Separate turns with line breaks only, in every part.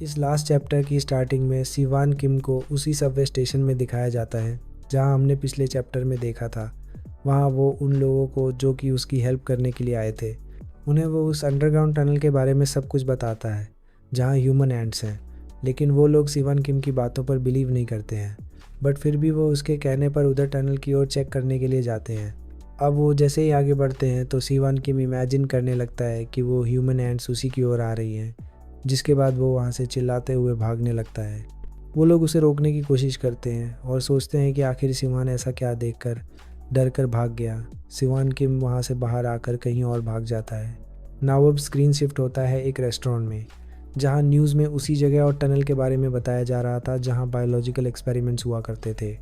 इस last chapter की starting में सिवान किम को उसी सबवे स्टेशन में दिखाया जाता है जहां हमने पिछले चैप्टर में देखा था। वहां वो उन लोगों को जो कि उसकी हेल्प करने के लिए आए थे, उन्हें वो उस अंडरग्राउंड टनल के बारे में सब कुछ बताता है जहां ह्यूमन एंड्स हैं। लेकिन वो लोग सिवान किम की बातों पर बिलीव नहीं करते हैं, बट फिर भी वो उसके कहने पर उधर टनल की ओर चेक करने के लिए जाते हैं। अब वो जैसे ही आगे बढ़ते हैं तो सिवान किम इमेजिन करने लगता है कि वो ह्यूमन एंड्स उसी की ओर आ रही हैं, जिसके बाद वो वहाँ से चिल्लाते हुए भागने लगता है। वो लोग उसे रोकने की कोशिश करते हैं और सोचते हैं कि आखिर सिवान ऐसा क्या देखकर डर कर भाग गया। सिवान किम वहाँ से बाहर आकर कहीं और भाग जाता है। नाउ अब स्क्रीन शिफ्ट होता है एक रेस्टोरेंट में, जहाँ न्यूज़ में उसी जगह और टनल के बारे में बताया जा रहा था जहाँ बायोलॉजिकल एक्सपेरिमेंट्स हुआ करते थे।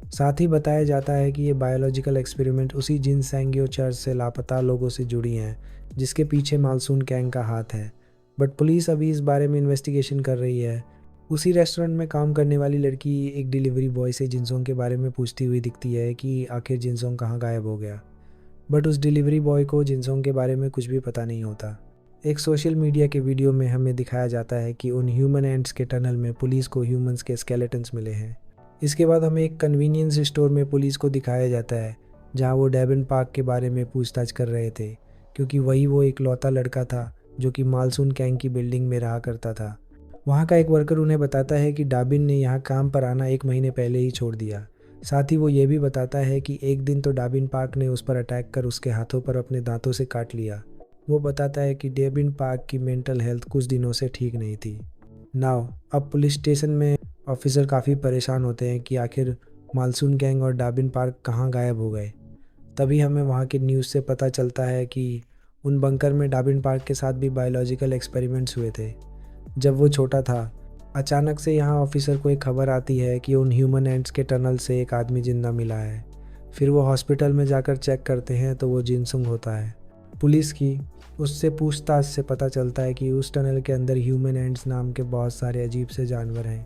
साथ ही बताया जाता है कि ये बायोलॉजिकल एक्सपेरिमेंट उसी जिन सैंगियो चर्च से लापता लोगों से जुड़ी हैं जिसके पीछे मालसून कैंग का हाथ है। बट पुलिस अभी इस बारे में इन्वेस्टिगेशन कर रही है। उसी रेस्टोरेंट में काम करने वाली लड़की एक डिलीवरी बॉय से जिनसोंग के बारे में पूछती हुई दिखती है कि आखिर जिनसोंग कहाँ गायब हो गया। बट उस डिलीवरी बॉय को जिनसोंग के बारे में कुछ भी पता नहीं होता। एक सोशल मीडिया के वीडियो में हमें दिखाया जाता है कि उन ह्यूमन एंड्स के टनल में पुलिस को ह्यूमंस के स्केलेटन्स मिले हैं। इसके बाद हमें एक कन्वीनियंस स्टोर में पुलिस को दिखाया जाता है जहां वो डेविन पार्क के बारे में पूछताछ कर रहे थे, क्योंकि वही वो इकलौता लड़का था जो कि मालसून कैंग की बिल्डिंग में रहा करता था। वहाँ का एक वर्कर उन्हें बताता है कि डाबिन ने यहाँ काम पर आना 1 महीने पहले ही छोड़ दिया। साथ ही वो ये भी बताता है कि एक दिन तो डाबिन पार्क ने उस पर अटैक कर उसके हाथों पर अपने दांतों से काट लिया। वो बताता है कि डेविन पार्क की मेंटल हेल्थ कुछ दिनों से ठीक नहीं थी। नाउ अब पुलिस स्टेशन में ऑफिसर काफ़ी परेशान होते हैं कि आखिर मालसून गैंग और डाबिन पार्क कहाँ गायब हो गए। तभी हमें वहाँ के न्यूज़ से पता चलता है कि उन बंकर में डाबिन पार्क के साथ भी बायोलॉजिकल एक्सपेरिमेंट्स हुए थे जब वो छोटा था। अचानक से यहाँ ऑफिसर को एक खबर आती है कि उन ह्यूमन एंड्स के टनल से एक आदमी जिंदा मिला है। फिर वो हॉस्पिटल में जाकर चेक करते हैं तो वो जिनसुंग होता है। पुलिस की उससे पूछताछ से पता चलता है कि उस टनल के अंदर ह्यूमन एंड्स नाम के बहुत सारे अजीब से जानवर हैं।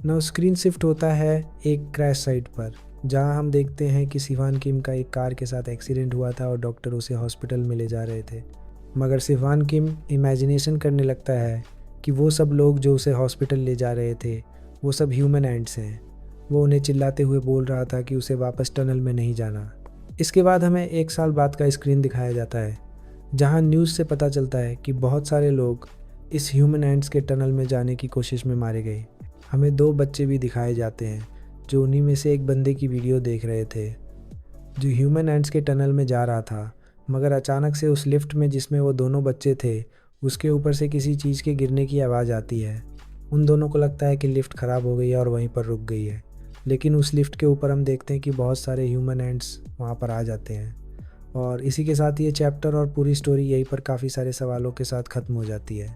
नौ स्क्रीन शिफ्ट होता है एक क्रैश साइट पर, जहां हम देखते हैं कि सिवान किम का एक कार के साथ एक्सीडेंट हुआ था और डॉक्टर उसे हॉस्पिटल में ले जा रहे थे। मगर सिवान किम इमेजिनेशन करने लगता है कि वो सब लोग जो उसे हॉस्पिटल ले जा रहे थे वो सब ह्यूमन एंड्स हैं। वो उन्हें चिल्लाते हुए बोल रहा था कि उसे वापस टनल में नहीं जाना। इसके बाद हमें 1 साल बाद का स्क्रीन दिखाया जाता है, जहां न्यूज़ से पता चलता है कि बहुत सारे लोग इस ह्यूमन एंड्स के टनल में जाने की कोशिश में मारे गए। हमें 2 बच्चे भी दिखाए जाते हैं जो उन्हीं में से एक बंदे की वीडियो देख रहे थे जो ह्यूमन एंड्स के टनल में जा रहा था। मगर अचानक से उस लिफ्ट में जिसमें वो दोनों बच्चे थे उसके ऊपर से किसी चीज़ के गिरने की आवाज़ आती है। उन दोनों को लगता है कि लिफ्ट ख़राब हो गई है और वहीं पर रुक गई है। लेकिन उस लिफ्ट के ऊपर हम देखते हैं कि बहुत सारे ह्यूमन एंड्स वहाँ पर आ जाते हैं। और इसी के साथ ये चैप्टर और पूरी स्टोरी यहीं पर काफ़ी सारे सवालों के साथ ख़त्म हो जाती है।